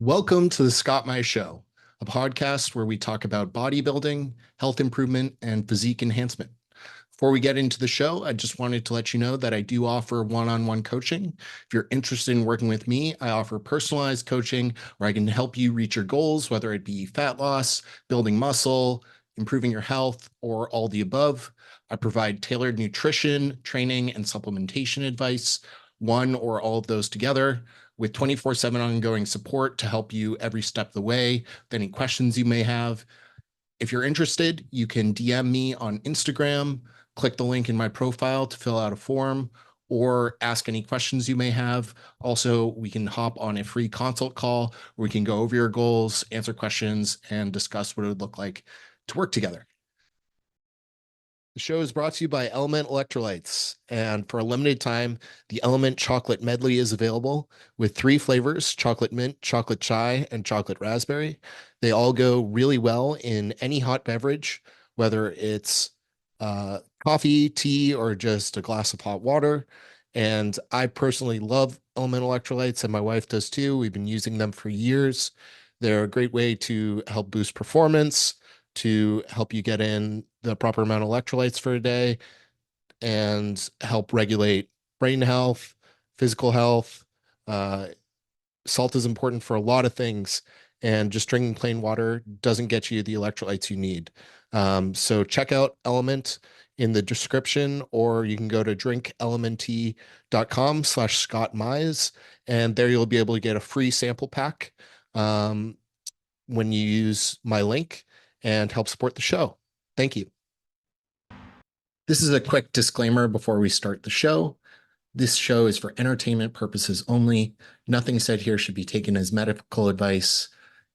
Welcome to the Scott My Show, a podcast where we talk about bodybuilding, health improvement, and physique enhancement. Before we get into the show, I just wanted to let you know that I do offer one-on-one coaching. If you're interested in working with me, I offer personalized coaching where I can help you reach your goals, whether it be fat loss, building muscle, improving your health, or all the above. I provide tailored nutrition, training, and supplementation advice, one or all of those together, with 24/7 ongoing support to help you every step of the way with any questions you may have. If you're interested, you can DM me on Instagram, click the link in my profile to fill out a form, or ask any questions you may have. Also, we can hop on a free consult call where we can go over your goals, answer questions, and discuss what it would look like to work together. The show is brought to you by Element Electrolytes, and for a limited time, the Element Chocolate Medley is available with three flavors: chocolate mint, chocolate chai, and chocolate raspberry. They all go really well in any hot beverage, whether it's coffee, tea, or just a glass of hot water. And I personally love Element Electrolytes, and my wife does too. We've been using them for years. They're a great way to help boost performance, to help you get in the proper amount of electrolytes for a day, and help regulate brain health, physical health. Uh, Salt is important for a lot of things, and just drinking plain water doesn't get you the electrolytes you need. So check out Element in the description, or you can go to drinkelement.com/Scott Mize, and there you'll be able to get a free sample pack when you use my link and help support the show. Thank you. This is a quick disclaimer before we start the show. This show is for entertainment purposes only. Nothing said here should be taken as medical advice,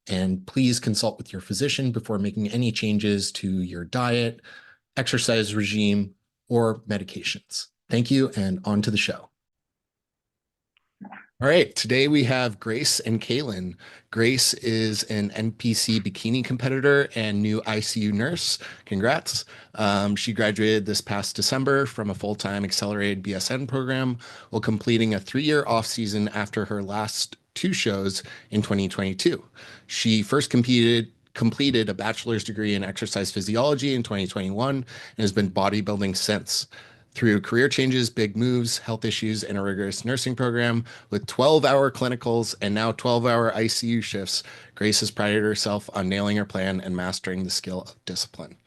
and please consult with your physician before making any changes to your diet, exercise regime, or medications. Thank you, and on to the show. All right, today we have Grace and Kailynn. Grace is an NPC bikini competitor and new ICU nurse. Congrats. She graduated this past December from a full-time accelerated BSN program while completing a 3-year off-season after her last two shows in 2022. She first completed a bachelor's degree in exercise physiology in 2021 and has been bodybuilding since. Through career changes, big moves, health issues, and a rigorous nursing program with 12-hour clinicals and now 12-hour ICU shifts, Grace has prided herself on nailing her plan and mastering the skill of discipline.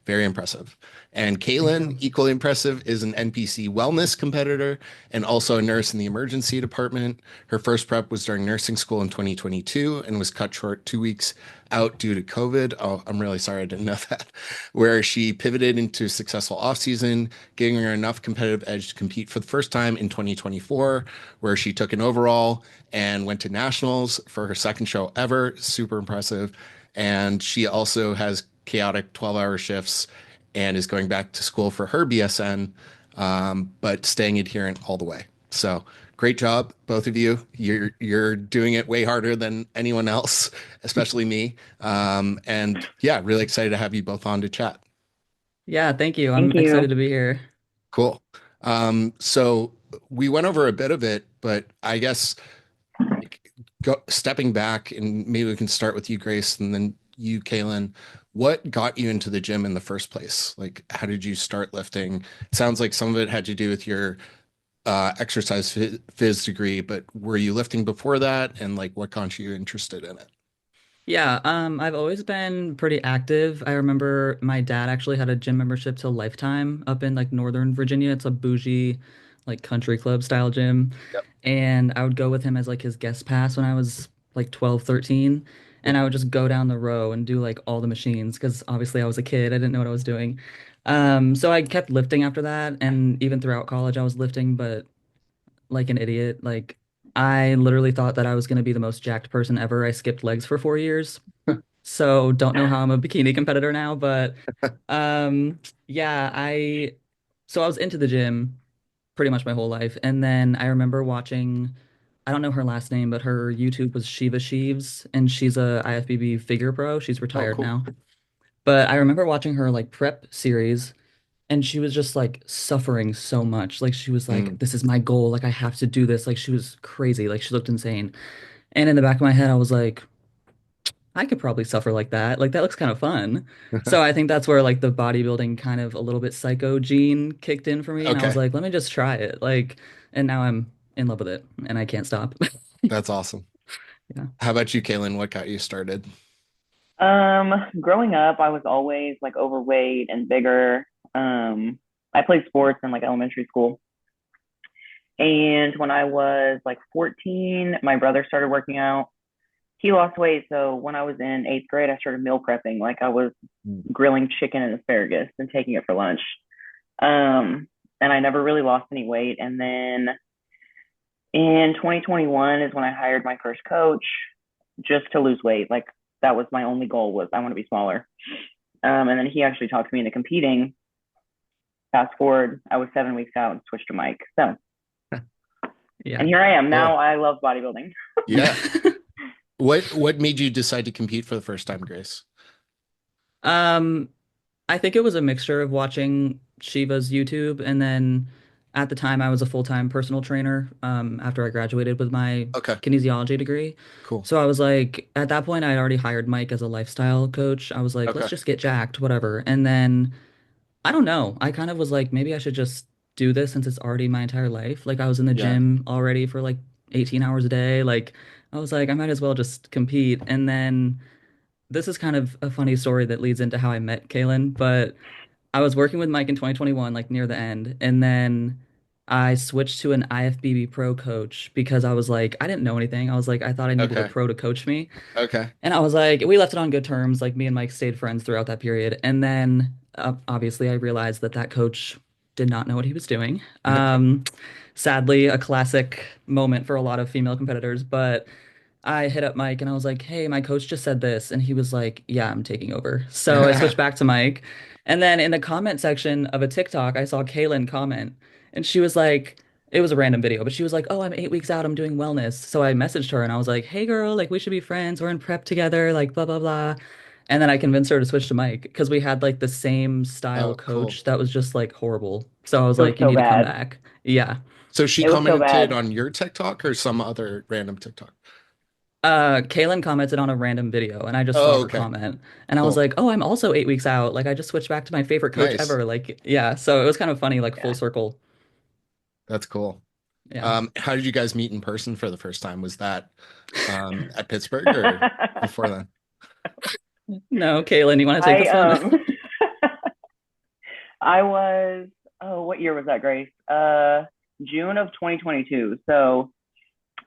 Very impressive. And Kailynn, equally impressive, is an NPC wellness competitor and also a nurse in the emergency department. Her first prep was during nursing school in 2022 and was cut short 2 weeks out due to COVID. Oh, I'm really sorry I didn't know that. Where she pivoted into a successful offseason, giving her enough competitive edge to compete for the first time in 2024, where she took an overall and went to nationals for her second show ever. Super impressive. And she also has chaotic 12-hour shifts and is going back to school for her BSN, but staying adherent all the way. So great job, both of you. You're doing it way harder than anyone else, especially me. And yeah, really excited to have you both on to chat. Yeah, thank you. Thank I'm excited you. to be here. Cool. So we went over a bit of it, but I guess stepping back, and maybe we can start with you, Grace, and then you, Kailynn. What got you into the gym in the first place? Like, how did you start lifting? It sounds like some of it had to do with your exercise phys degree, but were you lifting before that? And like, what got you interested in it? Yeah, I've always been pretty active. I remember my dad actually had a gym membership till Lifetime up in like Northern Virginia. It's a bougie, like country club style gym. Yep. And I would go with him as like his guest pass when I was like 12, 13. And Yep. I would just go down the row and do like all the machines because obviously I was a kid. I didn't know what I was doing. So I kept lifting after that. And even throughout college, I was lifting, but like an idiot. Like I literally thought that I was going to be the most jacked person ever. I skipped legs for 4 years. So don't know how I'm a bikini competitor now, but um yeah, I was into the gym pretty much my whole life. And then I remember watching, I don't know her last name, but her YouTube was Shiva Sheaves, and she's a IFBB figure pro. She's Oh, retired cool. now. But I remember watching her like prep series, and she was just like suffering so much. Like she was like, Mm, this is my goal. Like I have to do this. Like she was crazy. Like she looked insane. And in the back of my head, I was like, I could probably suffer like that. Like that looks kind of fun. So I think that's where like the bodybuilding kind of a little bit psycho gene kicked in for me. And I was Okay, like, let me just try it. Like, and now I'm in love with it and I can't stop. that's awesome. Yeah. How about you, Kaylin? What got you started? Growing up, I was always like overweight and bigger. I played sports in like elementary school. And when I was like 14, my brother started working out. He lost weight. So when I was in eighth grade, I started meal prepping. Like I was Mm. grilling chicken and asparagus and taking it for lunch. And I never really lost any weight. And then in 2021 is when I hired my first coach just to lose weight. Like that was my only goal was I want to be smaller. And then he actually talked me into competing. Fast forward, I was 7 weeks out and switched to Mike. So, Yeah. and here I am. Now Cool. I love bodybuilding. Yeah. What made you decide to compete for the first time, Grace? Um, I think it was a mixture of watching Shiva's YouTube and then at the time I was a full-time personal trainer after I graduated with my Okay, kinesiology degree. cool. So I was like, at that point, I had already hired Mike as a lifestyle coach. I was like, let's Okay. just get jacked, whatever. And then I don't know. I kind of was like, maybe I should just do this since it's already my entire life. Like I was in the Yeah. gym already for like 18 hours a day. Like I was like, I might as well just compete. And then this is kind of a funny story that leads into how I met Kaylin, but I was working with Mike in 2021, like near the end, and then I switched to an IFBB pro coach because I was like, I didn't know anything. I was like, I thought I needed a Okay. pro to coach me. Okay. And I was like, we left it on good terms. Like me and Mike stayed friends throughout that period. And then obviously I realized that that coach did not know what he was doing. Sadly, a classic moment for a lot of female competitors, but I hit up Mike and I was like, hey, my coach just said this. And he was like, yeah, I'm taking over. So I switched back to Mike. And then in the comment section of a TikTok, I saw Kaylin comment and she was like, it was a random video, but she was like, oh, I'm 8 weeks out. I'm doing wellness. So I messaged her and I was like, hey, girl, like we should be friends. We're in prep together, like blah, blah, blah. And then I convinced her to switch to Mike because we had like the same style Oh, cool. coach that was just like horrible. So I was It was like, you so need to come bad. back. Yeah. So she It was so commented bad. on your TikTok or some other random TikTok? Kaylin commented on a random video and I just saw Oh, her okay. comment and I was Cool. like, oh, I'm also 8 weeks out. Like I just switched back to my favorite coach Nice. ever. Like, yeah. So it was kind of funny, like full Yeah. circle. That's cool. Yeah. How did you guys meet in person for the first time? Was that at Pittsburgh or before then? No, Kaylin, you want to take I this one? I was what year was that, Grace? June of 2022. So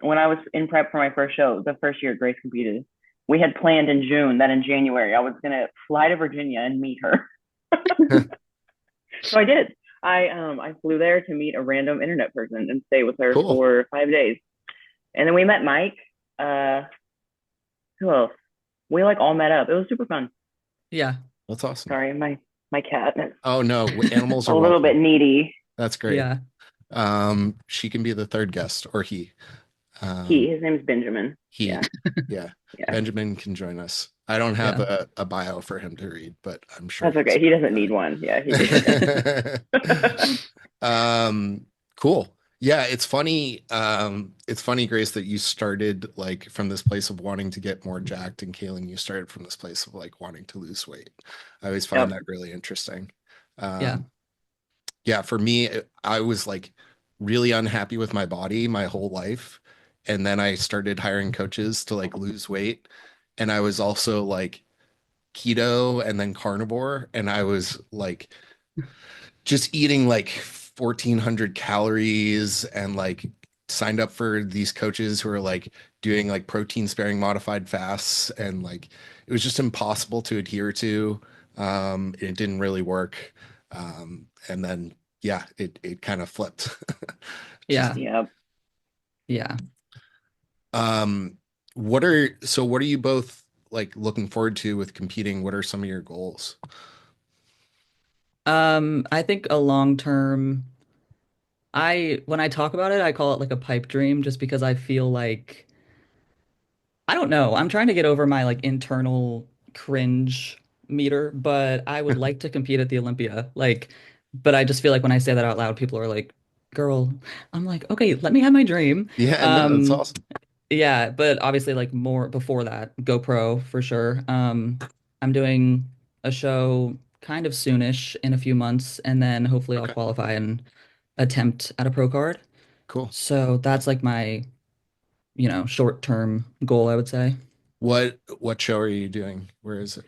when I was in prep for my first show, the first year Grace competed, we had planned in June that in January I was gonna fly to Virginia and meet her. So I did. I flew there to meet a random internet person and stay with her Cool. for 5 days. And then we met Mike. Uh who else? We like all met up. It was super fun. Yeah. That's awesome. Sorry, my cat is Oh no, animals a are little bit welcome. needy. That's great. Yeah. She can be the third guest or he. His name's Benjamin. He, Yeah, yeah. yeah. Benjamin can join us. I don't have Yeah. a bio for him to read, but I'm sure That's he's okay. a He great doesn't need one. Yeah, he's okay. guy. Cool. Yeah, it's funny. It's funny, Grace, that you started like from this place of wanting to get more jacked, and Kaylin, you started from this place of like wanting to lose weight. I always find Yep. that really interesting. Yeah. Um, yeah, for me, I was like really unhappy with my body my whole life. And then I started hiring coaches to like lose weight. And I was also like keto and then carnivore. And I was like just eating like 1,400 calories and like signed up for these coaches who are like doing like protein sparing modified fasts. And like it was just impossible to adhere to. It didn't really work. And then yeah, it kind of flipped. Just Yeah. Yep. Yeah. um what are you both like looking forward to with competing? What are some of your goals? I think a long term, when I talk about it, I call it like a pipe dream just because I feel like I don't know. I'm trying to get over my like internal cringe meter, but I would like to compete at the Olympia. Like, but I just feel like when I say that out loud, people are like, girl, I'm like, okay, let me have my dream. Yeah, no, that's Um, awesome. Yeah, but obviously like more before that, GoPro for sure. I'm doing a show kind of soonish in a few months, and then hopefully I'll Okay, qualify and attempt at a pro card. cool. So that's like my, short-term goal, I would say. What show are you doing? Where is it?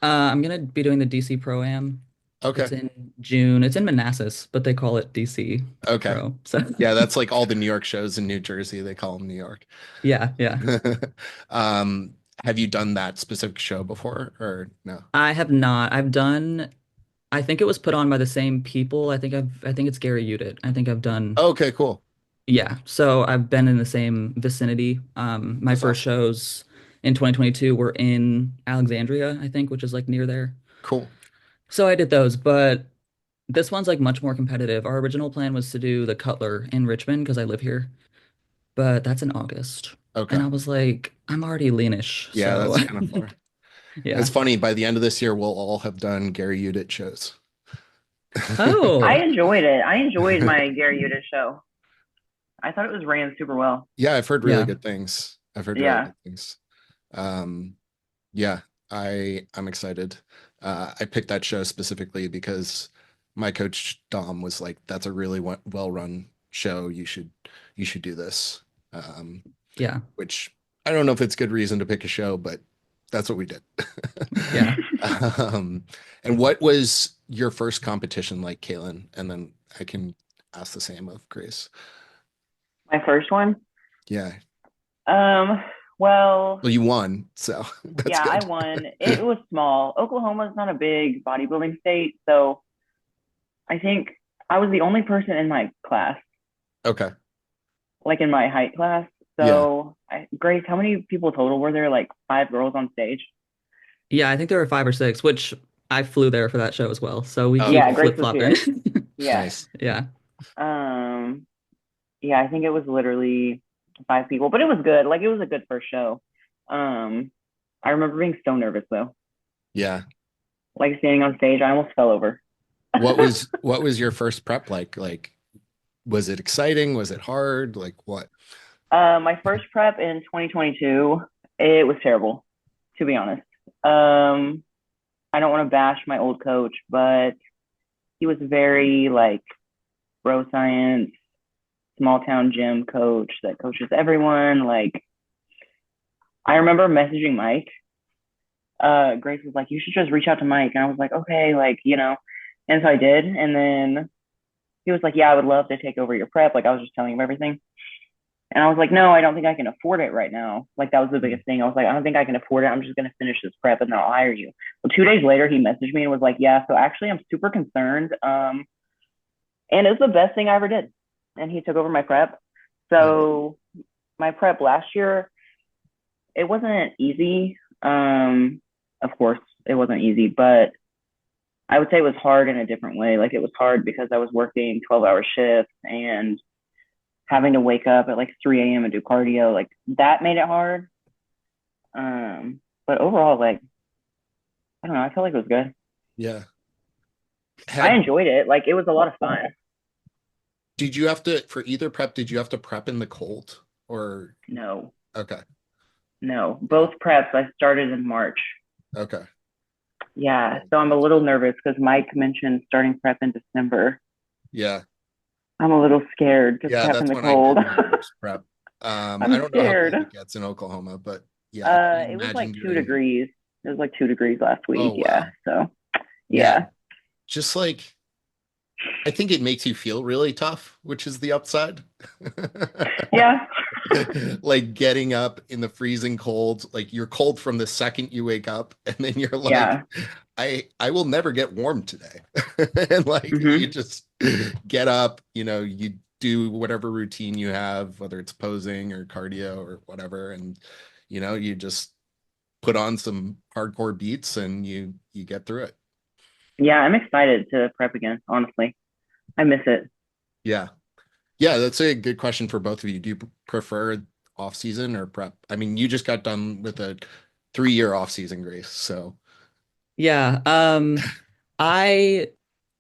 I'm gonna be doing the DC Pro Am. Okay. It's in June. It's in Manassas, but they call it DC Okay. Pro. So Yeah, that's like all the New York shows in New Jersey. They call them New York. yeah, yeah. Um, have you done that specific show before or no? I have not. I think it was put on by the same people. I think it's Gary Udit. I think I've done, Okay, cool. yeah. So I've been in the same vicinity. My That's first awesome. shows in 2022 were in Alexandria, I think, which is like near there. Cool. So I did those, but this one's like much more competitive. Our original plan was to do the Cutler in Richmond because I live here, but that's in August. Okay. And I was like, I'm already leanish, Yeah, so that's kind of far. It's yeah. funny, by the end of this year, we'll all have done Gary Udit shows. I Oh, enjoyed it. I enjoyed my Gary Udis show. I thought it was ran super well. Yeah, I've heard really yeah. good things. I've heard really Yeah. good things. Um, yeah, I'm excited. I picked that show specifically because my coach Dom was like, "That's a really well-run show. You should do this." Um, Yeah. which I don't know if it's good reason to pick a show, but that's what we did. Yeah. Um, and what was your first competition like, Kaylin? And then I can ask the same of Grace. My first one. Yeah. Um, well, Well, you won, so that's yeah, I good. won. It was small. Oklahoma's not a big bodybuilding state, so I think I was the only person in my class, Okay. like in my height class. Yeah. So, Grace, how many people total were there? Like five girls on stage? Yeah, I think there were five or six, which I flew there for that show as well. So we Oh, Yeah, cool. Grace was flip-flopped in. here. Yeah. Nice. Yeah. Um, yeah, I think it was literally five people, but it was good. Like it was a good first show. Um, I remember being so nervous though. Yeah. Like standing on stage, I almost fell over. What was your first prep like? Like, was it exciting? Was it hard? Like what? My first prep in 2022, it was terrible, to be honest. Um, I don't want to bash my old coach, but he was very like bro science, small town gym coach that coaches everyone. Like I remember messaging Mike. Grace was like, "You should just reach out to Mike," and I was like, "Okay, like And so I did, and then he was like, "Yeah, I would love to take over your prep." Like I was just telling him everything. And I was like, no, I don't think I can afford it right now. Like that was the biggest thing. I was like, I don't think I can afford it. I'm just gonna finish this prep and then I'll hire you. Well, 2 days later, he messaged me and was like, yeah, so actually I'm super concerned. And it was the best thing I ever did. And he took over my prep. Nice. So my prep last year, it wasn't easy. Of course, it wasn't easy, but I would say it was hard in a different way. Like it was hard because I was working 12-hour shifts and having to wake up at like 3 a.m. and do cardio, like that made it hard. But overall, like, I don't know, I feel like it was good. Yeah. I Had enjoyed it. Like, it was a lot of fun. did you have to for either prep, did you have to prep in the cold or No, okay. no. Both preps I started in March. Okay. Yeah. So I'm a little nervous because Mike mentioned starting prep in December. Yeah. I'm a little scared to Yeah, prep in that's the when I cold. did my first prep. I I'm don't know how scared. cold it gets in Oklahoma, but yeah, I can't It was imagine like two doing. degrees. It was like 2 degrees last Oh week. Yeah. wow. So, Yeah, yeah. just like I think it makes you feel really tough, which is the upside. Yeah. Like getting up in the freezing cold, like you're cold from the second you wake up, and then you're like, Yeah. I will never get warm today. And like you Hmm. just get up, you do whatever routine you have, whether it's posing or cardio or whatever, and you just put on some hardcore beats and you get through it. Yeah. I'm excited to prep again, honestly. I miss it. Yeah. Yeah, that's a good question for both of you. Do you prefer off season or prep? I mean, you just got done with a 3-year off season, Grace. So Yeah. I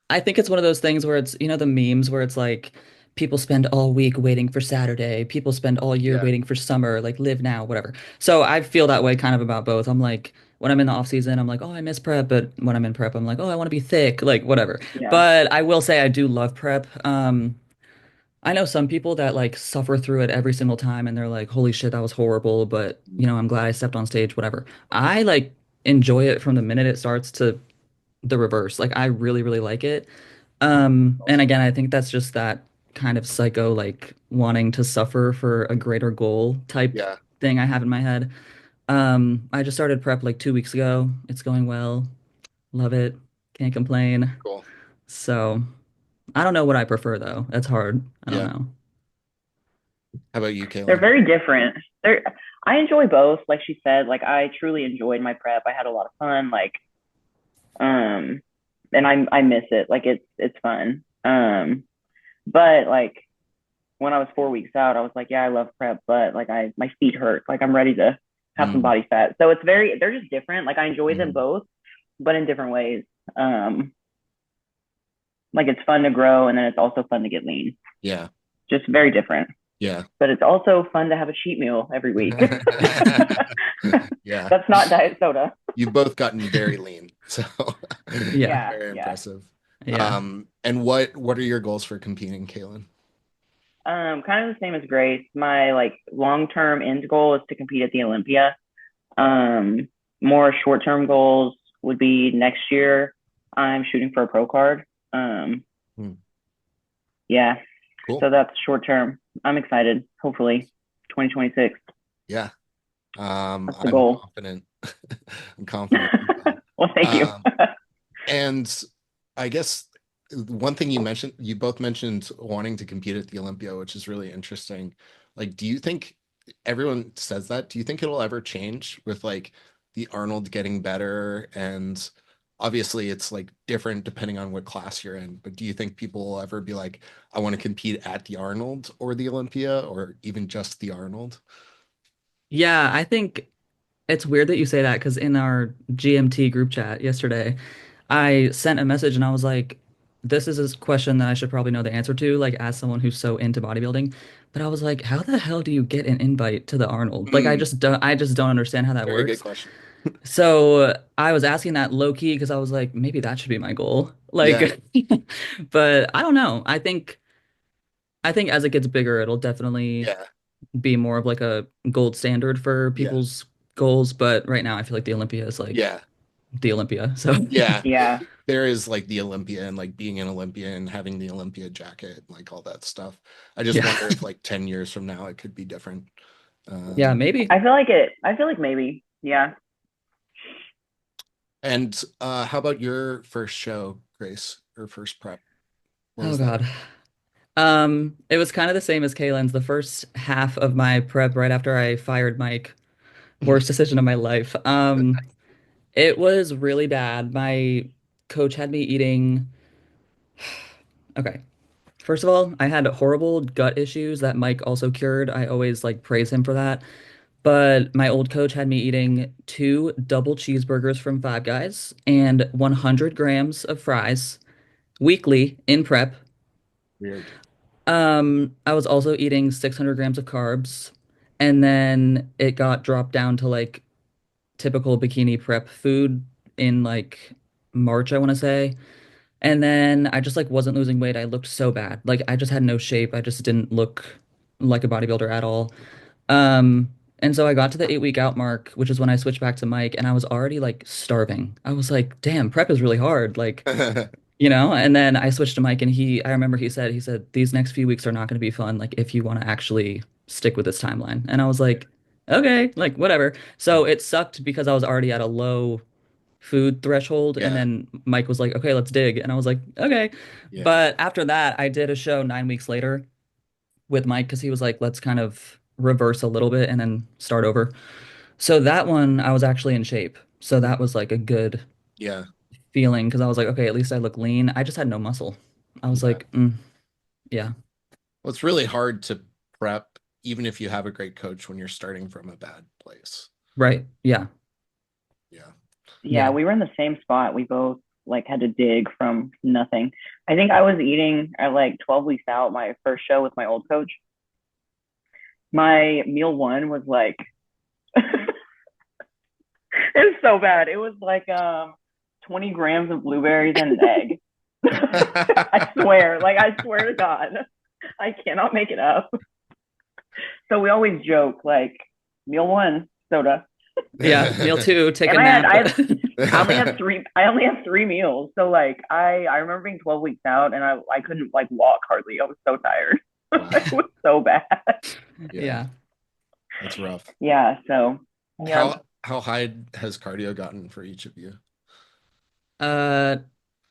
I think it's one of those things where it's, the memes where it's like people spend all week waiting for Saturday. People spend all year Yeah. waiting for summer, like live now, whatever. So I feel that way kind of about both. I'm like, when I'm in the off season, I'm like, oh, I miss prep. But when I'm in prep, I'm like, oh, I want to be thick, like whatever. Yeah. But I will say I do love prep. I know some people that like suffer through it every single time and they're like, holy shit, that was horrible. But I'm glad I stepped on stage, whatever. I like enjoy it from the minute it starts to the reverse. Like I really, really like it. And Awesome. again, I think that's just that kind of psycho, like wanting to suffer for a greater goal type Yeah. thing I have in my head. I just started prep like 2 weeks ago. It's going well. Love it. Can't complain. Cool. So I don't know what I prefer though. That's hard. I don't Yeah. know. How about you, They're Kailynn? very different. I enjoy both. Like she said, like I truly enjoyed my prep. I had a lot of fun. Um, and I miss it. Like it's fun. But like when I was 4 weeks out, I was like, yeah, I love prep, but like my feet hurt. Like I'm ready to have some Mm, body fat. So they're just different. Like I enjoy them mm. both, but in different ways. Um, like it's fun to grow, and then it's also fun to get lean. Yeah. Just very different. Yeah. But it's also fun to have a cheat meal every week. Yeah. That's not diet soda. You've both gotten very lean. So Yeah. Yeah, very yeah. impressive. Yeah. And what are your goals for competing, Kailynn? Kind of the same as Grace. My like long-term end goal is to compete at the Olympia. Um, More short-term goals would be next year. I'm shooting for a pro card. Um, Hmm, yeah, cool. so that's short term. I'm excited. Hopefully, 2026. Yeah. That's the I'm goal. confident. I'm confident you will. Well, thank you. Um, and I guess one thing you both mentioned wanting to compete at the Olympia, which is really interesting. Like, do you think everyone says that? Do you think it'll ever change with like the Arnold getting better? And obviously it's like different depending on what class you're in, but do you think people will ever be like, I want to compete at the Arnold or the Olympia or even just the Arnold? Yeah, I think it's weird that you say that because in our GMT group chat yesterday, I sent a message and I was like, this is a question that I should probably know the answer to, like as someone who's so into bodybuilding. But I was like, how the hell do you get an invite to the Arnold? Like Hmm, I just don't understand how that very good works. question. So I was asking that low key because I was like, maybe that should be my goal. Yeah, Like, but I don't know. I think as it gets bigger, it'll definitely yeah, be more of like a gold standard for yeah, people's goals. But right now, I feel like the Olympia is like yeah, the Olympia. So yeah. Yeah, There is like the Olympia and like being an Olympia and having the Olympia jacket and like all that stuff. I just yeah, wonder if like 10 years from now it could be different. yeah, Um, maybe. I feel like it. I feel like maybe. Yeah. and how about your first show, Grace, or first prep? What Oh was that? God. It was kind of the same as Kaylin's. The first half of my prep right after I fired Mike, worst decision of my life. It was really bad. My coach had me eating. Okay. First of all, I had horrible gut issues that Mike also cured. I always like praise him for that. But my old coach had me eating two double cheeseburgers from Five Guys and 100 grams of fries weekly in prep. Weird. I was also eating 600 grams of carbs, and then it got dropped down to like typical bikini prep food in like March, I want to say. And then I just like wasn't losing weight. I looked so bad. Like I just had no shape. I just didn't look like a bodybuilder at all. And so I got to the 8 week out mark, which is when I switched back to Mike, and I was already like starving. I was like, damn, prep is really hard. Like, and then I switched to Mike and I remember he said, these next few weeks are not going to be fun. Like, if you want to actually stick with this timeline. And I was like, okay, like, whatever. So it sucked because I was already at a low food threshold. And Yeah, then Mike was like, okay, let's dig. And I was like, okay. yeah, But after that, I did a show 9 weeks later with Mike because he was like, let's kind of reverse a little bit and then start over. So that one, I was actually in shape. So that was like a good yeah, feeling because I was like, okay, at least I look lean. I just had no muscle. I was yeah. like, yeah, Well, it's really hard to prep, even if you have a great coach when you're starting from a bad place. right. Yeah. Yeah. Yeah, Yeah. we were in the same spot. We both like had to dig from nothing. I think I was eating at like 12 weeks out, my first show with my old coach. My meal one was like it was so bad. It was like 20 grams of blueberries and an egg. I swear to God, I cannot make it up. So we always joke like meal one, soda. Yeah, meal two, take And a nap. I only have three meals. So like I remember being 12 weeks out and I couldn't like walk hardly. I was so tired. It Wow. was so bad. Yeah, Yeah. that's rough. Yeah, so yeah. How high has cardio gotten for each of you? Uh,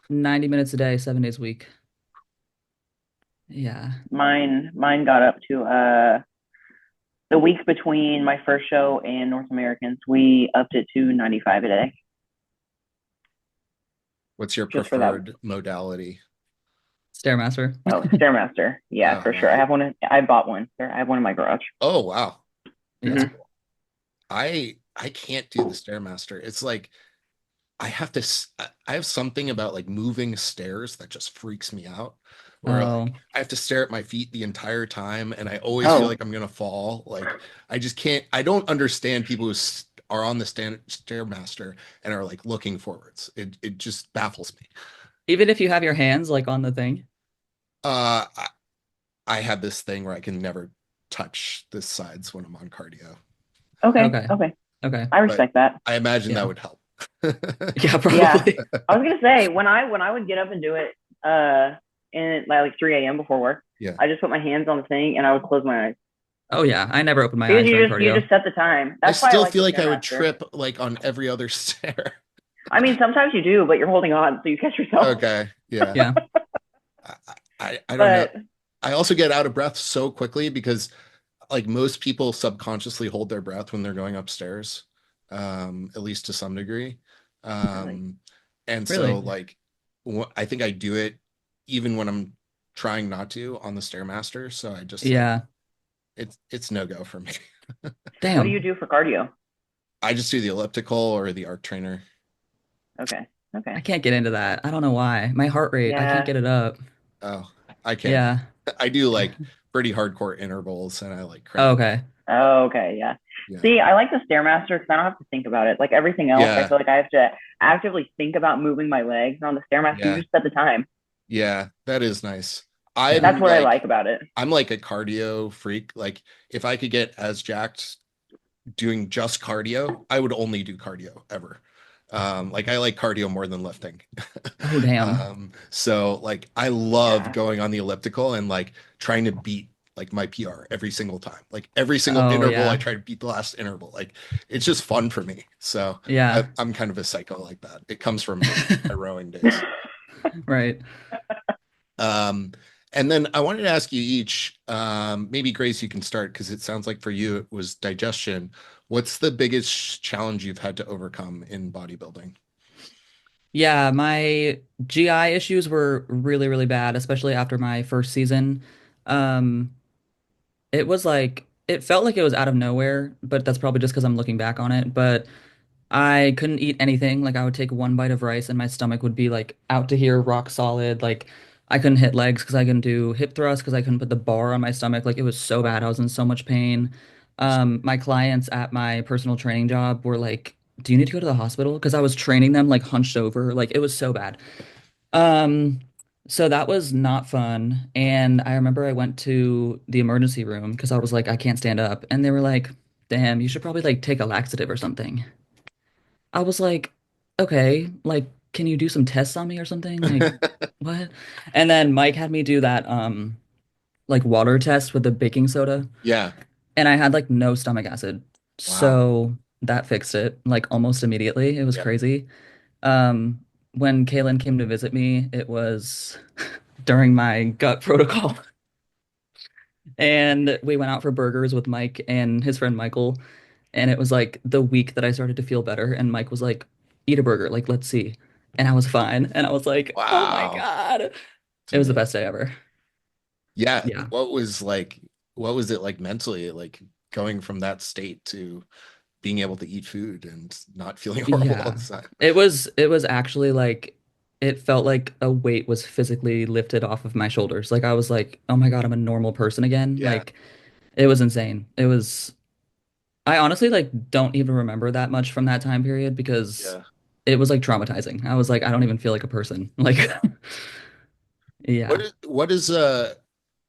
90 minutes a day, 7 days a week. Yeah. Mine got up to the week between my first show and North Americans, we upped it to 95 a day. What's your Just for that. preferred modality? Stairmaster. Oh, Stairmaster. Yeah, Oh, for sure. wow. I have one. I bought one. I have one in my garage. Oh, wow. That's Yeah. cool. I can't do the Stairmaster. It's like I have something about like moving stairs that just freaks me out. Where Oh, like I have to stare at my feet the entire time and I always feel Oh, like I'm gonna fall. Like I just can't I don't understand people who are on the Stairmaster and are like looking forwards. It just baffles me. even if you have your hands like on the thing. Uh I, I have this thing where I can never touch the sides when I'm on cardio, okay. Okay. Okay. Okay. I but respect that. I imagine that Yeah. would help. Yeah, Yeah. probably. I was gonna say when I would get up and do it in like 3 a.m. before work, Yeah. I just put my hands on the thing and I would close my eyes. Oh yeah, I never open my Because eyes during you cardio. just set the time. I That's why I still like the feel like I would Stairmaster. trip like on every other stair. I mean, sometimes you do, but you're holding on, so you catch yourself. Okay. Yeah. Yeah. I, I don't know. But I also get out of breath so quickly because like most people subconsciously hold their breath when they're going upstairs, at least to some degree. really, Um, and so Really? like I think I do it even when I'm trying not to on the Stairmaster. So I just like Yeah. it's no go for me. what do you Damn. do for cardio? I just do the elliptical or the arc trainer. Okay. I Okay. can't get into that. I don't know why. My heart rate, I can't Yeah. get it up. Oh, I can. Yeah. I do like pretty hardcore intervals and I like Oh, crank it. okay. Oh, okay. Yeah. Yeah. See, I like the Stairmaster because I don't have to think about it. Like everything else, I Yeah. feel like I have to actively think about moving my legs. And on the Stairmaster, you Yeah. just set the time. Yeah. That is nice. Yeah. That's I'm what I like like about it. I'm like a cardio freak. Like if I could get as jacked doing just cardio, I would only do cardio ever. Like I like cardio more than lifting. Oh, damn. So like I love Yeah. going on the elliptical and like trying to beat like my PR every single time. Like every single Oh, interval, I yeah. try to beat the last interval. Like it's just fun for me. So Yeah. I'm kind of a psycho like that. It comes from my rowing days. Right. Um, and then I wanted to ask you each, maybe Grace, you can start because it sounds like for you it was digestion. What's the biggest challenge you've had to overcome in bodybuilding? Yeah, my GI issues were really, really bad, especially after my first season. Um, it was like it felt like it was out of nowhere, but that's probably just because I'm looking back on it. But I couldn't eat anything. Like I would take one bite of rice and my stomach would be like out to here, rock solid. Like I couldn't hit legs because I couldn't do hip thrusts because I couldn't put the bar on my stomach. Like it was so bad. I was in so much pain. My clients at my personal training job were like, "Do you need to go to the hospital?" Because I was training them like hunched over. Like it was so bad. Um, so that was not fun. And I remember I went to the emergency room because I was like, I can't stand up. And they were like, "Damn, you should probably like take a laxative or something." I was like, okay, like, can you do some tests on me or something? Like, what? And then Mike had me do that, like water test with the baking soda, Yeah. and I had like no stomach acid. Wow. So that fixed it like almost immediately. It was Yep. crazy. Um, when Kaylin came to visit me, it was during my gut protocol. And we went out for burgers with Mike and his friend Michael. And it was like the week that I started to feel better. And Mike was like, eat a burger, like, let's see. And I was fine. And I was like, oh my Wow. God. It's It was the amazing. best day ever. Yeah. Yeah. What was it like mentally, like going from that state to being able to eat food and not feeling horrible all Yeah. the time? It was actually like it felt like a weight was physically lifted off of my shoulders. Like I was like, oh my God, I'm a normal person again. Yeah. Like it was insane. I honestly like don't even remember that much from that time period because Yeah. it was like traumatizing. I was like, I don't even feel like a person. Like, yeah. What is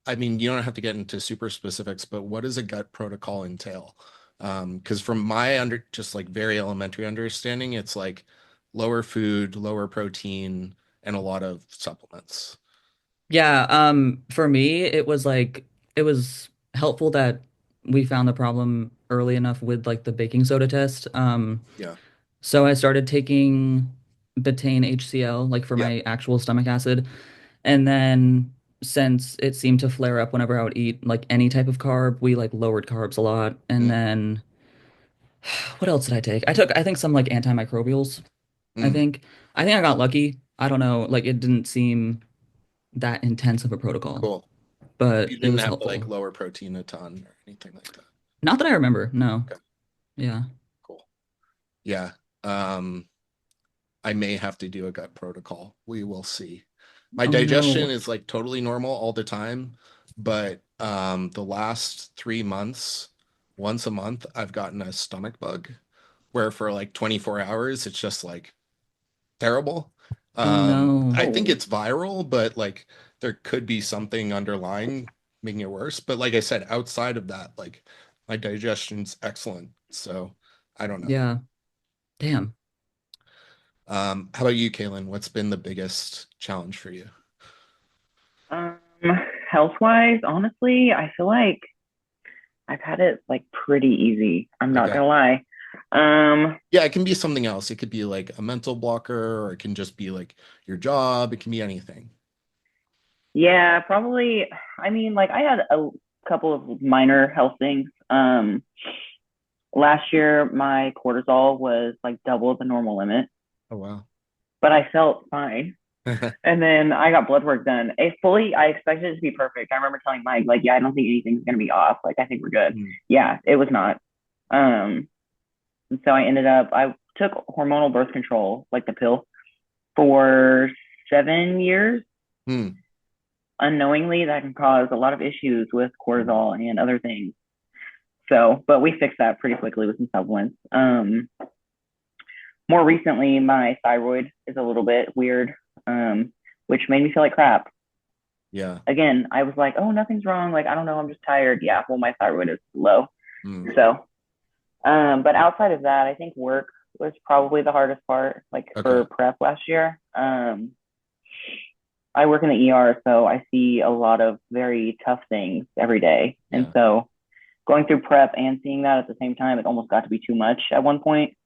I mean, you don't have to get into super specifics, but what does a gut protocol entail? Because from my just like very elementary understanding, it's like lower food, lower protein, and a lot of supplements. Yeah, for me, it was helpful that we found the problem early enough with like the baking soda test. Yeah. So I started taking betaine HCl, like for Yeah. my actual stomach acid. And then since it seemed to flare up whenever I would eat like any type of carb, we like lowered carbs a lot. And Mm, then what else did I take? I think some like antimicrobials, I mm, think. I think I got lucky. I don't know, like it didn't seem that intense of a protocol, cool. but You it didn't was have to like helpful. lower protein a ton or anything like that. Not that I remember, no. Okay, Yeah. cool. Yeah. Um, I may have to do a gut protocol. We will see. My Oh digestion no. is like totally normal all the time, but the last 3 months, once a month, I've gotten a stomach bug where for like 24 hours it's just like terrible. Oh no. I think Oh, it's viral, but like there could be something underlying making it worse. But like I said, outside of that, like my digestion's excellent. So I don't know. Yeah. Damn. How about you, Kaylin? What's been the biggest challenge for you? um, health wise, honestly, I feel like I've had it like pretty easy. I'm not Okay. gonna lie. Um, Yeah, it can be something else. It could be like a mental blocker, or it can just be like your job. It can be anything. yeah, probably. I mean, like I had a couple of minor health things. Last year my cortisol was like double the normal limit, Oh, wow. but I felt fine. And then I got blood work done. I expected it to be perfect. I remember telling Mike, like, yeah, I don't think anything's gonna be off. Like, I think we're good. Hmm. Yeah, it was not. Um, and so I took hormonal birth control, like the pill, for 7 years. Hmm. Unknowingly, that can cause a lot of issues with cortisol and other things. So, but we fixed that pretty quickly with some supplements. More recently, my thyroid is a little bit weird, which made me feel like crap. Yeah. Again, I was like, oh, nothing's wrong. Like, I don't know, I'm just tired. Yeah, well, my thyroid is low. Hmm. So, but outside of that, I think work was probably the hardest part, like Okay. for prep last year. I work in the ER, so I see a lot of very tough things every day. And Yeah. so going through prep and seeing that at the same time, it almost got to be too much at one point.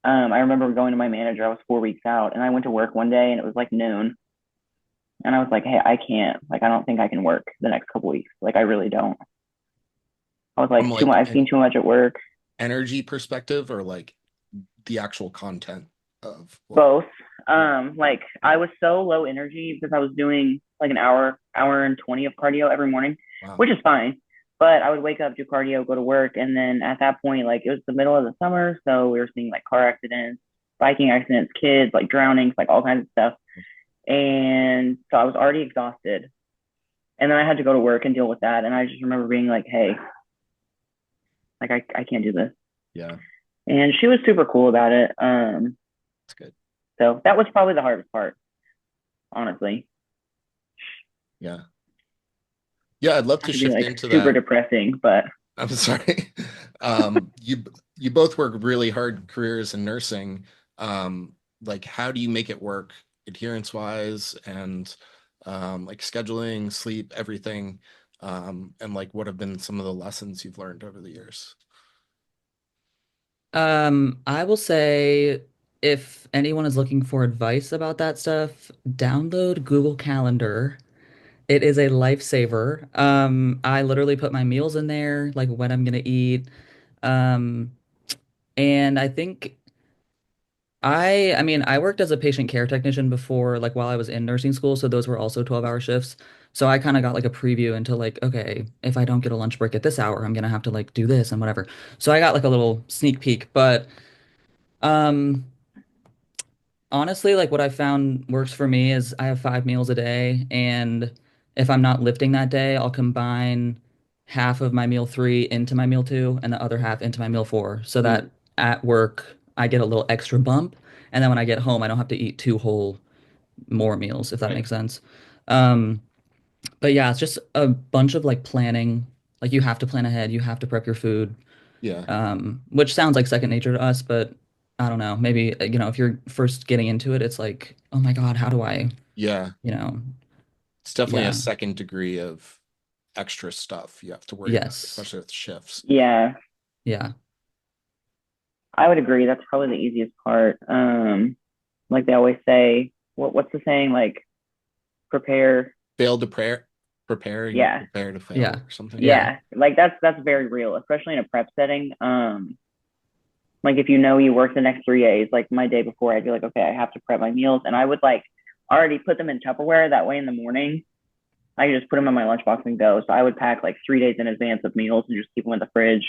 I remember going to my manager, I was 4 weeks out, and I went to work one day and it was like noon. And I was like, hey, I can't, like, I don't think I can work the next couple weeks. Like, I really don't. I was From like, too much, like I've an seen too much at work. energy perspective or like the actual content of what? Both. Yeah. Like I was so low energy because I was doing like an hour and 20 of cardio every morning, Wow. which is fine. But I would wake up, do cardio, go to work, and then at that point, like it was the middle of the summer, so we were seeing like car accidents, biking accidents, kids, like drownings, like all kinds of stuff. And so I was already exhausted. And then I had to go to work and deal with that. And I just remember being like, hey, like I can't do this. Yeah. And she was super cool about it. That's good. So that was probably the hardest part, honestly. Yeah. Yeah, I'd love Not to to be shift like into super that. depressing, but I'm sorry. You both work really hard careers in nursing. Like how do you make it work adherence wise and like scheduling, sleep, everything? And like what have been some of the lessons you've learned over the years? I will say if anyone is looking for advice about that stuff, download Google Calendar. It is a lifesaver. I literally put my meals in there, like when I'm gonna eat. Um, and I think I mean, I worked as a patient care technician before, like while I was in nursing school, so those were also 12-hour shifts. So I kind of got like a preview into like, okay, if I don't get a lunch break at this hour, I'm gonna have to like do this and whatever. So I got like a little sneak peek, but um Honestly, like what I found works for me is I have 5 meals a day, and if I'm not lifting that day, I'll combine half of my meal 3 into my meal 2 and the other half into my meal 4, so that at work I get a little extra bump, and then when I get home, I don't have to eat 2 whole more meals, if that Right. makes sense. Um, but yeah, it's just a bunch of like planning. Like you have to plan ahead, you have to prep your food, Yeah. which sounds like second nature to us, but I don't know. Maybe, if you're first getting into it, it's like, oh my God, how do I, Yeah. you know, It's definitely a yeah, second degree of extra stuff you have to worry about, yes, especially with shifts. Yeah, yeah, I would agree. That's probably the easiest part. Like they always say, what's the saying? Like prepare. Fail to prepare, you Yeah, prepare to yeah, fail or something. yeah, yeah. Like that's very real, especially in a prep setting. Like if you know you work the next 3 days, like my day before, I'd be like, okay, I have to prep my meals, and I would like already put them in Tupperware. That way, in the morning, I could just put them in my lunchbox and go. So I would pack like 3 days in advance of meals and just keep them in the fridge.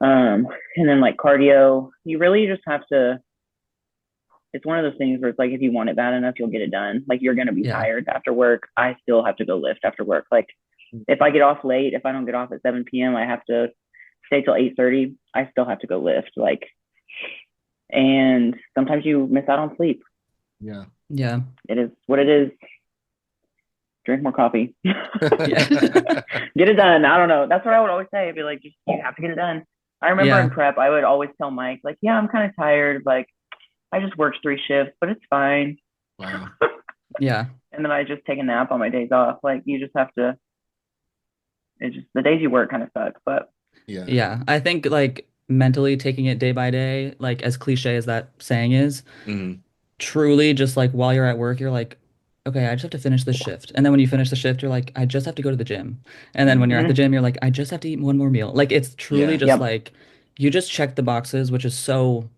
And then like cardio, you really just have to. It's one of those things where it's like if you want it bad enough, you'll get it done. Like you're gonna be yeah, tired after work. I still have to go lift after work. Like if I get off late, if I don't get off at 7 p.m., I have to stay till 8:30. I still have to go lift. Like, and sometimes you miss out on sleep. Yeah. yeah, It is what it is. Drink more coffee. yeah, Get it done. I don't know. That's what I would always say. I'd be like, just you have to get it done. I remember in yeah, prep, I would always tell Mike, like, yeah, I'm kind of tired. Like, I just worked 3 shifts, but it's fine. Wow. yeah, And then I just take a nap on my days off. Like, you just have to. It's just the days you work kind of suck, but Yeah. yeah. I think like mentally taking it day by day, like as cliche as that saying is, Mhm. truly just like while you're at work, you're like, okay, I just have to finish this shift. And then when you finish the shift, you're like, I just have to go to the gym. And then when you're at the mm-hmm. gym, you're like, I just have to eat one more meal. Like it's truly Yeah. just Yep. like you just check the boxes, which is so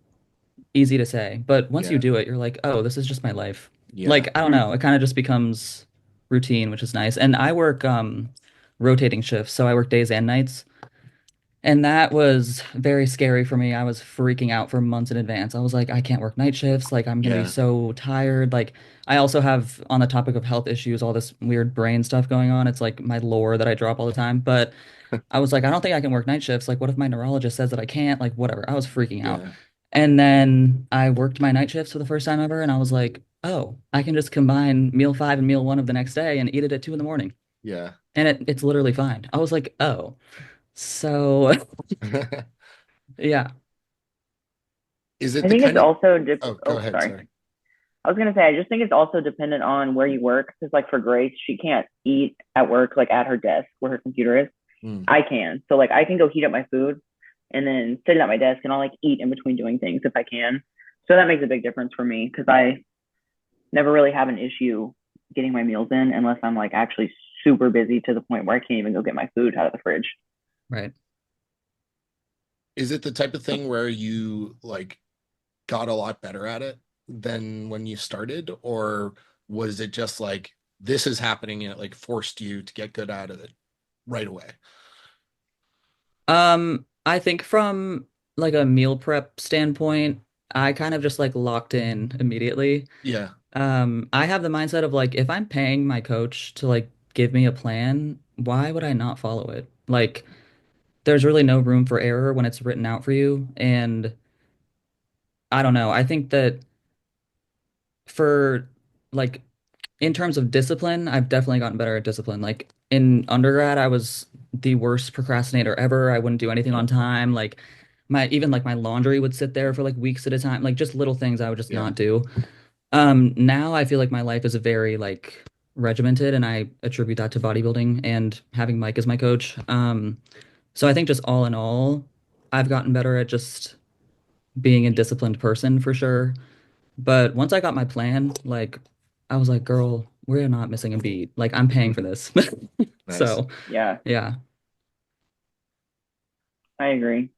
easy to say. But once you Yeah. do it, you're like, oh, this is just my life. Yeah. Like, I don't know, it kind of just becomes routine, which is nice. And I work rotating shifts, so I work days and nights. And that was very scary for me. I was freaking out for months in advance. I was like, I can't work night shifts. Like, I'm gonna be Yeah. so tired. Like, I also have, on the topic of health issues, all this weird brain stuff going on. It's like my lore that I drop all the time. But I was like, I don't think I can work night shifts. Like, what if my neurologist says that I can't? Like, whatever. I was freaking out. Yeah. And then I worked my night shifts for the first time ever. And I was like, oh, I can just combine meal 5 and meal 1 of the next day and eat it at 2 in the morning. Yeah. And it's literally fine. I was like, oh, so yeah. Is it I the think it's kind of, also, oh, go oh, ahead. sorry. Sorry. I was gonna say, I just think it's also dependent on where you work. Because like for Grace, she can't eat at work, like at her desk where her computer is. Mm. I can. So like I can go heat up my food and then sit at my desk and I'll like eat in between doing things if I can. So that makes a big difference for me because I never really have an issue getting my meals in unless I'm like actually super busy to the point where I can't even go get my food out of the fridge. Right. Is it the type of thing where you like got a lot better at it than when you started, or was it just like this is happening and it like forced you to get good at it right away? I think from like a meal prep standpoint, I kind of just like locked in immediately. Yeah. I have the mindset of like if I'm paying my coach to like give me a plan, why would I not follow it? Like there's really no room for error when it's written out for you. And I don't know. I think that for like in terms of discipline, I've definitely gotten better at discipline. Like in undergrad, I was the worst procrastinator ever. I wouldn't do anything on time. Like my even like my laundry would sit there for like weeks at a time. Like just little things I would just Yeah. not do. Now I feel like my life is very like regimented, and I attribute that to bodybuilding and having Mike as my coach. So I think just all in all, I've gotten better at just being a disciplined person for sure. But once I got my plan, like I was like, girl, we're not missing a beat. Like I'm paying for this. Nice. So Yeah, yeah. I agree.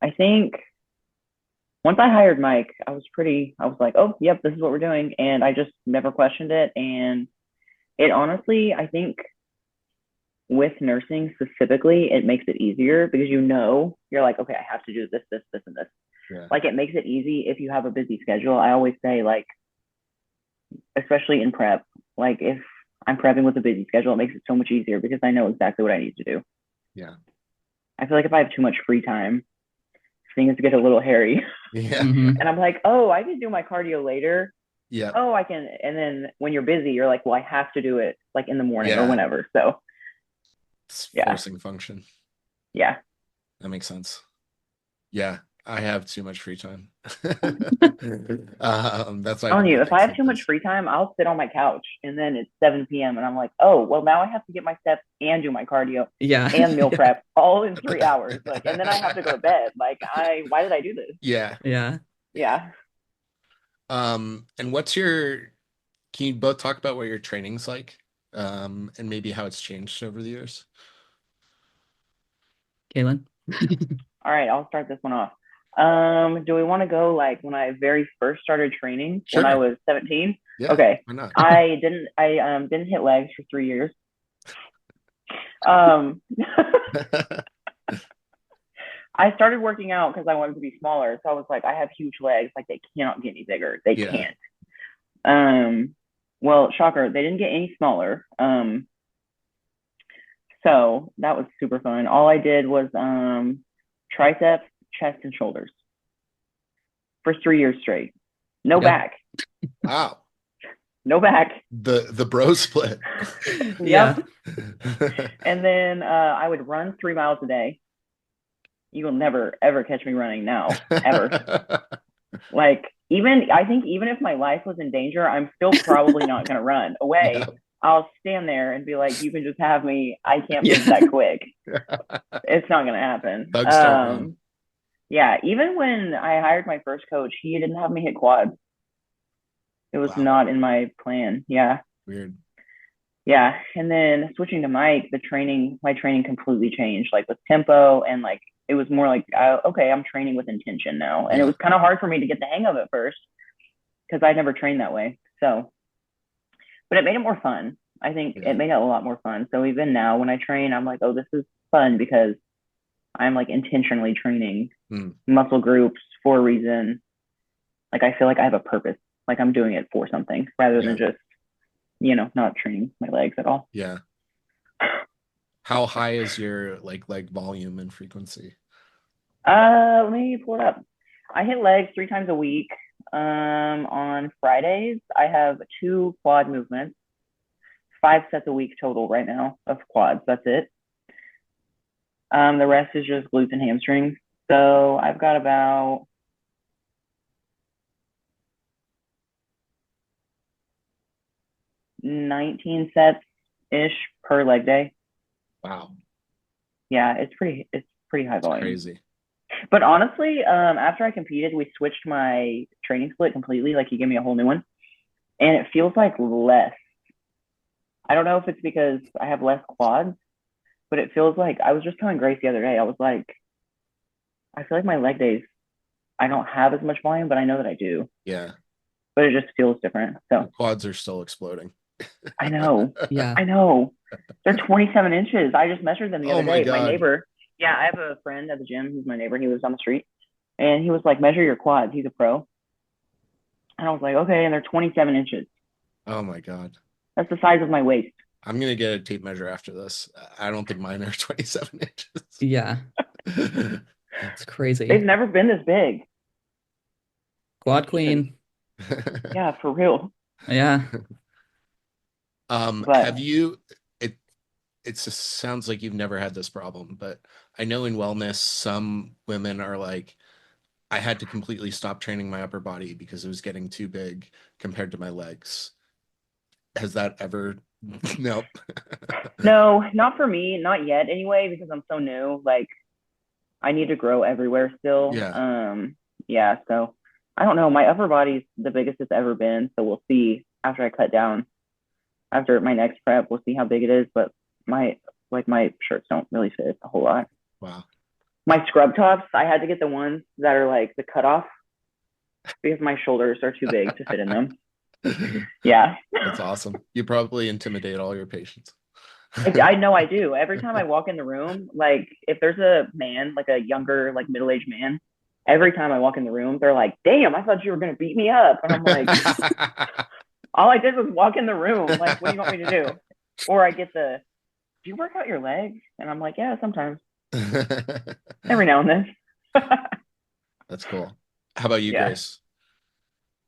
I think once I hired Mike, I was like, oh, yep, this is what we're doing. And I just never questioned it. And it honestly, I think with nursing specifically, it makes it easier because you're like, okay, I have to do this, this, this, and this. Yeah. Like it makes it easy if you have a busy schedule. I always say like, especially in prep, like if I'm prepping with a busy schedule, it makes it so much easier because I know exactly what I need to do. Yeah. I feel like if I have too much free time, things get a little hairy. Yeah. Mhm. And I'm like, oh, I can do my cardio later. Yeah. Oh, I can. And then when you're busy, you're like, well, I have to do it like in the morning or Yeah. whenever. So It's yeah, forcing function. yeah. That makes sense. Yeah. I have too much free time. That's why I've Telling been you, doing if I things have like too much this. free time, I'll sit on my couch and then it's 7 p.m. and I'm like, oh, well, now I have to get my steps and do my cardio Yeah. and meal Yeah. prep all in 3 hours. Like, and then I have to go to bed. Like, why did I do this? Yeah. Yeah. Yeah. And can you both talk about what your training's like? And maybe how it's changed over the years? Kaylin. All right, I'll start this one off. Do we want to go like when I very first started training when I Sure. was 17? Yeah. Okay. Why not? I didn't hit legs for 3 years. Um, I started working out because I wanted to be smaller. So I was like, I have huge legs, like they cannot get any bigger. They Yeah. can't. Well, shocker, they didn't get any smaller. So that was super fun. All I did was triceps, chest, and shoulders for 3 years straight. No Yep. back. Wow. No back. The bro split. Yeah. Yep. And then I would run 3 miles a day. You will never ever catch me running now, ever. Like I think even if my life was in danger, I'm still probably not gonna run away. Yeah. I'll stand there and be like, you can just have me. I can't Yeah. move that quick. It's not gonna happen. Thugs don't run. Yeah, even when I hired my first coach, he didn't have me hit quads. It was Wow. not in my plan. Yeah. Weird. Yeah. And then switching to Mike, my training completely changed, like with tempo and like it was more like, okay, I'm training with intention now. And it Yeah. was kind of hard for me to get the hang of it first because I never trained that way. So, but it made it more fun. I think Yeah. it made it a lot more fun. So even now when I train, I'm like, oh, this is fun because I'm like intentionally training muscle groups for a reason. Like I feel like I have a purpose. Like I'm doing it for something rather than just, not training my legs at all. Yeah. How high is your leg volume and frequency? Let me pull it up. I hit legs 3 times a week. On Fridays, I have 2 quad movements, 5 sets a week total right now of quads. That's it. The rest is just glutes and hamstrings. So I've got about 19 sets ish per leg day. Wow. Yeah, it's pretty high volume. Crazy. But honestly, after I competed, we switched my training split completely. Like he gave me a whole new one, and it feels like less. I don't know if it's because I have less quads, but it feels like I was just telling Grace the other day. I was like, I feel like my leg days, I don't have as much volume, but I know that I do. Yeah. But it just feels different. So Your quads are still exploding. I know. Yeah. I know. They're 27 inches. I just measured them the Oh other my day. My God. neighbor, yeah, I have a friend at the gym who's my neighbor. He lives on the street. And he was like, measure your quads. He's a pro. And I was like, okay. And they're 27 inches. Oh my God. That's the size of my waist. I'm gonna get a tape measure after this. I don't think mine are 27 inches. Yeah. It's crazy. They've never been this big. Quad queen. Yeah, for real. Yeah. But Have you, it just sounds like you've never had this problem, but I know in wellness, some women are like, I had to completely stop training my upper body because it was getting too big compared to my legs. Has that ever? Nope. no, not for me, not yet anyway, because I'm so new. Like I need to grow everywhere still. Yeah. Yeah, so I don't know. My upper body's the biggest it's ever been. So we'll see after I cut down. After my next prep, we'll see how big it is. But my shirts don't really fit a whole lot. Wow. My scrub tops, I had to get the ones that are like the cutoff because my shoulders are too big to fit in them. Yeah. That's awesome. You probably intimidate all your patients. I know I do. Every time I walk in the room, like if there's a man, like a younger, like middle-aged man, every time I walk in the room, they're like, "Damn, I thought you were gonna beat me up," and I'm like, "All I did was walk in the room. Like, what do you want me to do?" Or I get the, "Do you work out your legs?" And I'm like, "Yeah, sometimes, every now and then." That's cool. How about you, Yeah. Grace?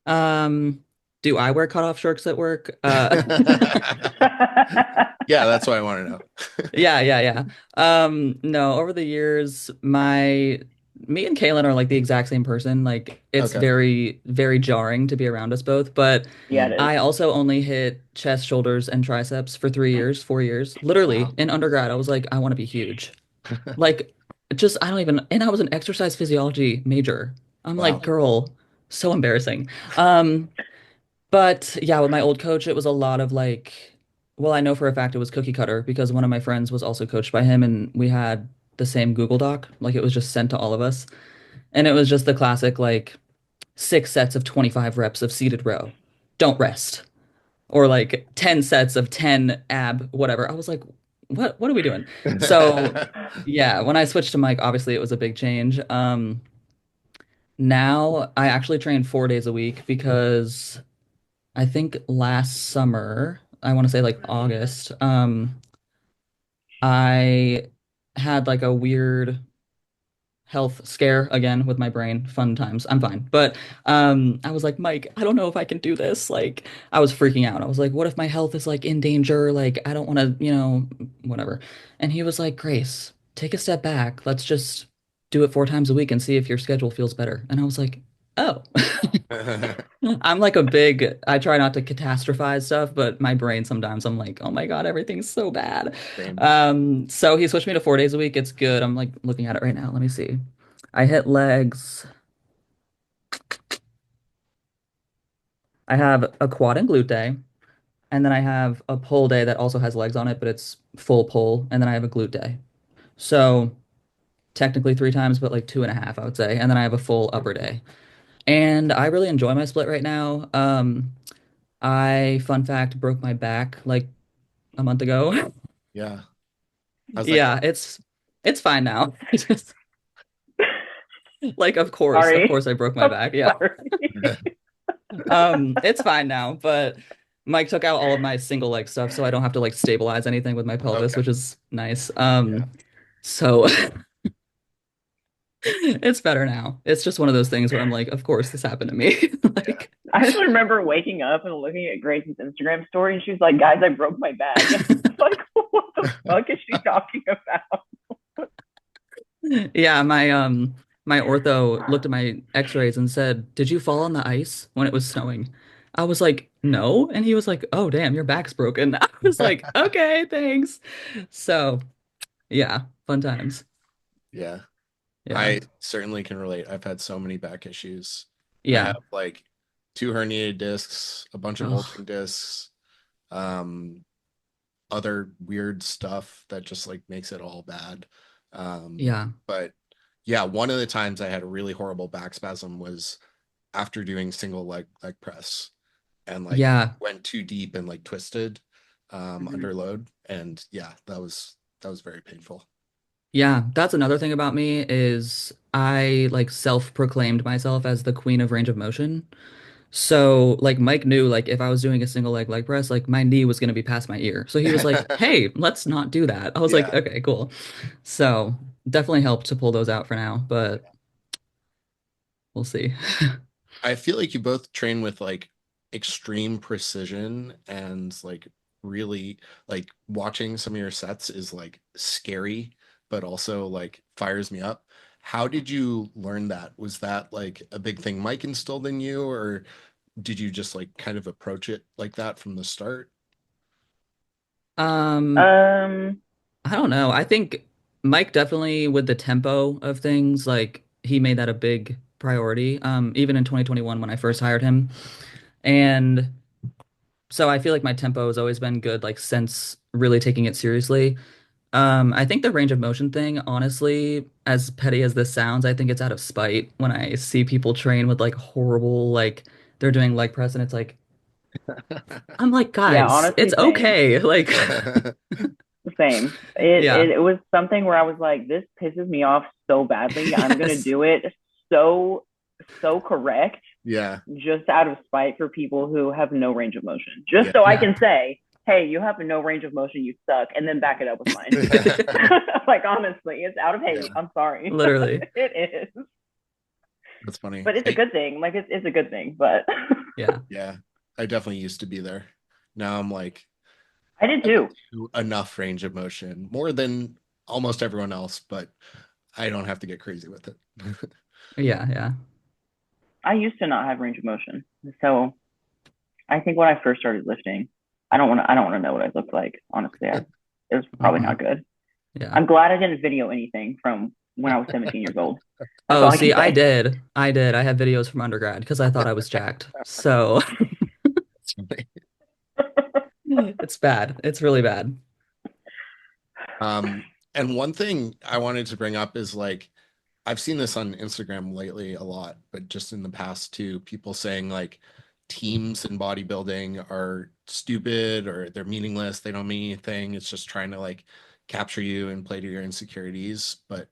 Um, do I wear cutoff shorts at work? Yeah, that's what I want to know. Yeah. No, over the years, me and Kaylin are like the exact same person. Like it's Okay. very, very jarring to be around us both. But Yeah, it Mm. is. I also only hit chest, shoulders, and triceps for 3 years, 4 years. Literally Wow. in undergrad, I was like, I want to be huge. Like just I don't even and I was an exercise physiology major. I'm like, Wow. girl, so embarrassing. But yeah, with my old coach, it was a lot of like, well, I know for a fact it was cookie cutter because one of my friends was also coached by him and we had the same Google Doc. Like it was just sent to all of us. And it was just the classic, like 6 sets of 25 reps of seated row. Don't rest. Or like 10 sets of 10 ab, whatever. I was like, what are we doing? So yeah, when I switched to Mike, obviously it was a big change. Now I actually train 4 days a week because I think last summer, I want to say like August, I had like a weird health scare again with my brain. Fun times. I'm fine. But I was like, Mike, I don't know if I can do this. Like I was freaking out. I was like, what if my health is like in danger? Like I don't want to, whatever. And he was like, Grace, take a step back. Let's just do it 4 times a week and see if your schedule feels better. And I was like, oh. I'm like I try not to catastrophize stuff, but my brain sometimes I'm like, oh my God, everything's so bad. Same. So he switched me to 4 days a week. It's good. I'm like looking at it right now. Let me see. I hit legs. I have a quad and glute day, and then I have a pull day that also has legs on it, but it's full pull, and then I have a glute day. So technically 3 times, but like 2.5, I would say. And then I have a full upper day. And I really enjoy my split right now. Fun fact, broke my back like a month ago. Yeah. How's that Yeah, going? it's fine now. I just like of Sorry. course I broke my I'm back. Yeah. sorry. It's fine now, but Mike took out all of my single leg stuff so I don't have to like stabilize anything with my pelvis, Okay. which is nice. Yeah. So it's better now. It's just one of those things where I'm like, of course this happened to me. Yeah. Like I just remember waking up and looking at Grace's Instagram story, and she's like, "Guys, I broke my back." And I was like, "What the fuck is she talking about?" yeah, my ortho looked at my x-rays and said, "Did you fall on the ice when it was snowing?" I was like, "No." And he was like, "Oh, damn, your back's broken." I was like, "Okay, thanks." So, yeah, fun times. Yeah. Yeah. I certainly can relate. I've had so many back issues. I Yeah. have like 2 herniated discs, a bunch of Oh, bulging discs, um, other weird stuff that just like makes it all bad. yeah. But yeah, one of the times I had a really horrible back spasm was after doing single leg press and like Yeah. went too deep and like twisted Mhm. under load. And yeah, that was very painful. Yeah, that's another thing about me is I like self-proclaimed myself as the queen of range of motion. So like Mike knew like if I was doing a single leg press, like my knee was going to be past my ear. So he was like, "Hey, let's not do that." I was like, Yeah. "Okay, cool." So definitely helped to pull those out for now, but we'll see. I feel like you both train with like extreme precision and like really like watching some of your sets is like scary, but also like fires me up. How did you learn that? Was that like a big thing Mike instilled in you, or did you just like kind of approach it like that from the start? Um, Um, I don't know. I think Mike definitely with the tempo of things, like he made that a big priority. Even in 2021 when I first hired him. And so I feel like my tempo has always been good, like since really taking it seriously. I think the range of motion thing, honestly, as petty as this sounds, I think it's out of spite when I see people train with like horrible, like they're doing leg press and it's like, I'm like, yeah, guys, it's honestly, same, okay. Like, same. It, yeah, it it was something where I was like, "This pisses me off so badly. I'm gonna do it so correct Yeah. just out of spite for people who have no range of motion. Just Yeah. so I Yeah. can say, hey, you have no range of motion, you suck, and then back it up with mine. Like honestly, it's out of hate. Yeah. I'm sorry. Literally. It is. That's funny. But it's a good thing. Like it's a good thing. But Yeah. Yeah. I definitely used to be there. Now I'm like I did too. enough range of motion, more than almost everyone else, but I don't have to get crazy with it. Yeah. Yeah. I used to not have range of motion. So I think when I first started lifting, I don't want to know what I looked like. Honestly, it was probably not good. Yeah. I'm glad I didn't video anything from when I was 17 years old. That's Oh, all I see, can say. I did. I have videos from undergrad because I thought I was jacked. So it's bad. It's really bad. And one thing I wanted to bring up is like I've seen this on Instagram lately a lot, but just in the past too, people saying like teams in bodybuilding are stupid or they're meaningless, they don't mean anything. It's just trying to like capture you and play to your insecurities. But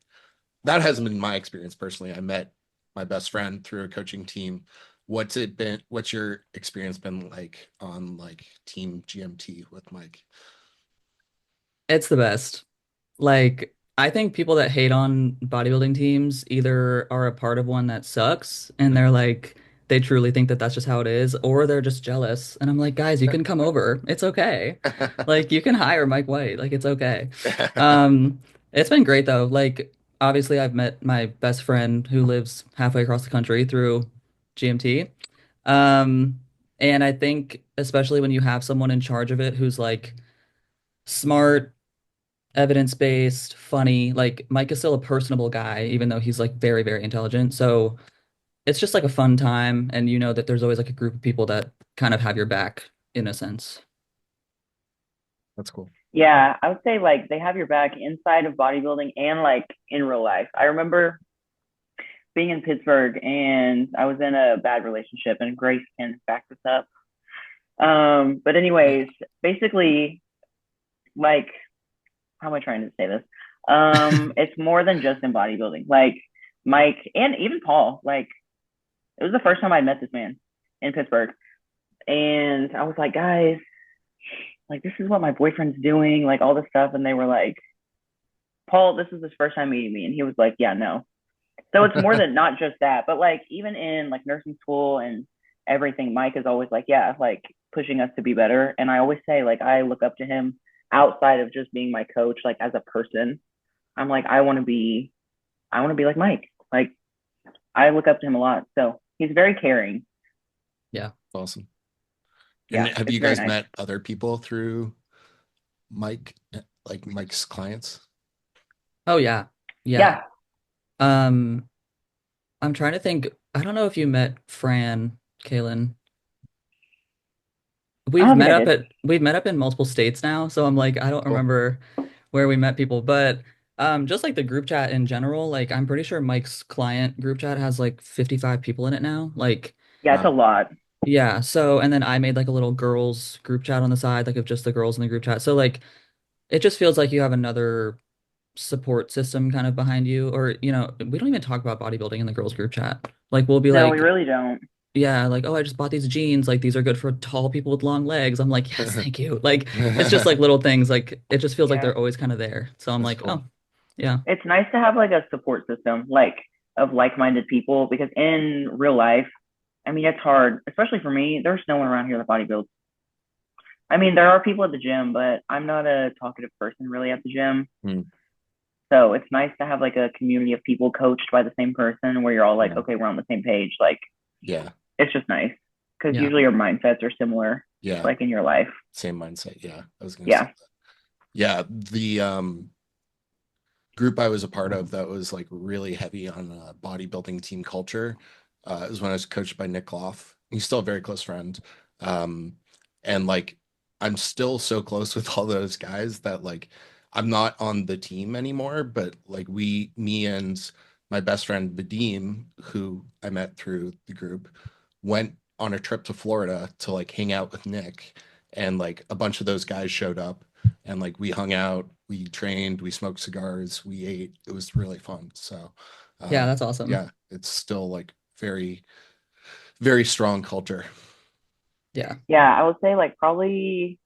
that hasn't been my experience personally. I met my best friend through a coaching team. What's it been? What's your experience been like on like team GMT with Mike? It's the best. Like, I think people that hate on bodybuilding teams either are a part of one that sucks and they're like, they truly think that that's just how it is, or they're just jealous. And I'm like, guys, you can come over. It's okay. Like, you can hire Mike White. Like, it's okay. Um, it's been great though. Like, obviously, I've met my best friend who lives halfway across the country through GMT. Um, and I think, especially when you have someone in charge of it who's like smart, evidence-based, funny. Like Mike is still a personable guy, even though he's like very, very intelligent. So it's just like a fun time, and you know that there's always like a group of people that kind of have your back in a sense. That's cool. Yeah, I would say like they have your back inside of bodybuilding and like in real life. I remember being in Pittsburgh and I was in a bad relationship, and Grace can back this up. But anyways, basically, like, how am I trying to say this? It's more than just in bodybuilding. Like Mike and even Paul, like it was the first time I met this man in Pittsburgh. And I was like, guys, like this is what my boyfriend's doing, like all this stuff. And they were like, Paul, this is his first time meeting me. And he was like, yeah, no. So it's more than not just that, but like even in like nursing school and everything, Mike is always like, yeah, like pushing us to be better. And I always say, like, I look up to him outside of just being my coach, like as a person. I'm like, I want to be like Mike. Like I look up to him a lot. So he's very caring. Yeah. Awesome. And Yeah, have it's you very guys nice. met other people through Mike, like Mike's clients? Oh yeah. Yeah. Yeah. Um, I'm trying to think. I don't know if you met Fran, Kailynn. I don't think I did. We've met up in multiple states now, so I'm like, I don't Cool. remember where we met people, but just like the group chat in general, like I'm pretty sure Mike's client group chat has like 55 people in it now. Like, Yeah, it's a Wow. lot. yeah, so and then I made like a little girls group chat on the side, like of just the girls in the group chat. So like it just feels like you have another support system kind of behind you, or we don't even talk about bodybuilding in the girls group chat. Like we'll be No, we like, really don't. yeah, like, oh, I just bought these jeans. Like, these are good for tall people with long legs. I'm like, yes, thank you. Like, it's just like little things. Like, it just feels like Yeah. they're always kind of there. So I'm That's like, cool. oh, yeah, It's nice to have like a support system, like of like-minded people, because in real life, I mean, it's hard, especially for me. There's no one around here that bodybuilds. I mean, there are people at the gym, but I'm not a talkative person really at the gym. Hmm. So it's nice to have like a community of people coached by the same person where you're all like, Yeah. okay, we're on the same page. Like, Yeah. it's just nice because yeah, usually your mindsets are similar, Yeah. like in your life. Same mindset. Yeah. I was gonna say Yeah. that. Yeah. The group I was a part of that was like really heavy on bodybuilding team culture. Is when I was coached by Nick Loff. He's still a very close friend. Um, and like I'm still so close with all those guys that like I'm not on the team anymore, but like me and my best friend Vadim, who I met through the group, went on a trip to Florida to like hang out with Nick, and like a bunch of those guys showed up and like we hung out, we trained, we smoked cigars, we ate. It was really fun. So yeah, um that's awesome. yeah, it's still like very, very strong culture. Yeah. Yeah, I would say like probably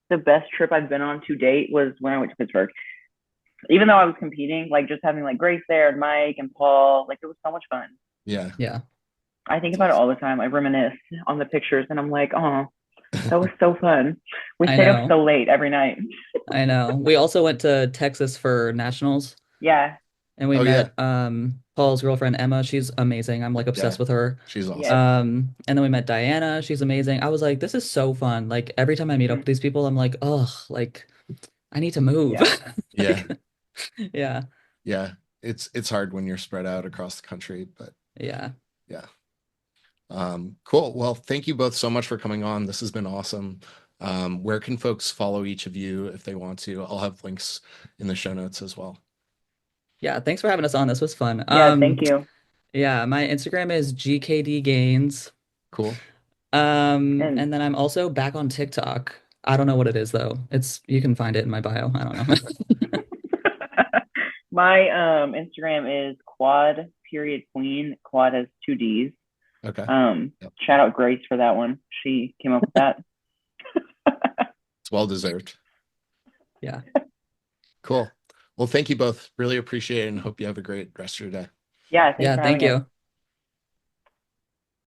the best trip I've been on to date was when I went to Pittsburgh. Even though I was competing, like just having like Grace there and Mike and Paul, like it was so much fun. Yeah. Yeah. I think That's about it awesome. all the time. I reminisce on the pictures and I'm like, oh, that was so fun. We I stayed up know. so late every night. I know. We also went to Texas for nationals Yeah, and we Oh yeah. met Paul's girlfriend Emma. She's amazing. I'm like Yeah. obsessed with her. She's yes. awesome. And then we met Diana. She's amazing. I was like, this is so fun. Like every time I meet up Mhm. with these people, I'm like, oh, like I need to move. Yeah. Yeah. Like, yeah. Yeah. It's hard when you're spread out across the country, but Yeah. yeah. Cool. Well, thank you both so much for coming on. This has been awesome. Where can folks follow each of you if they want to? I'll have links in the show notes as well. Yeah. Thanks for having us on. This was fun. Yeah, thank you. Yeah, my Instagram is GKD Gains. Cool. And And then I'm also back on TikTok. I don't know what it is though. It's you can find it in my bio. I don't know. my Instagram is quad period queen. Quad has two D's. Okay. Yep. Shout out Grace for that one. She came up with that. It's well deserved. Yeah. Cool. Well, thank you both. Really appreciate it and hope you have a great rest of your day. Yeah, thanks Yeah, for thank having us. you.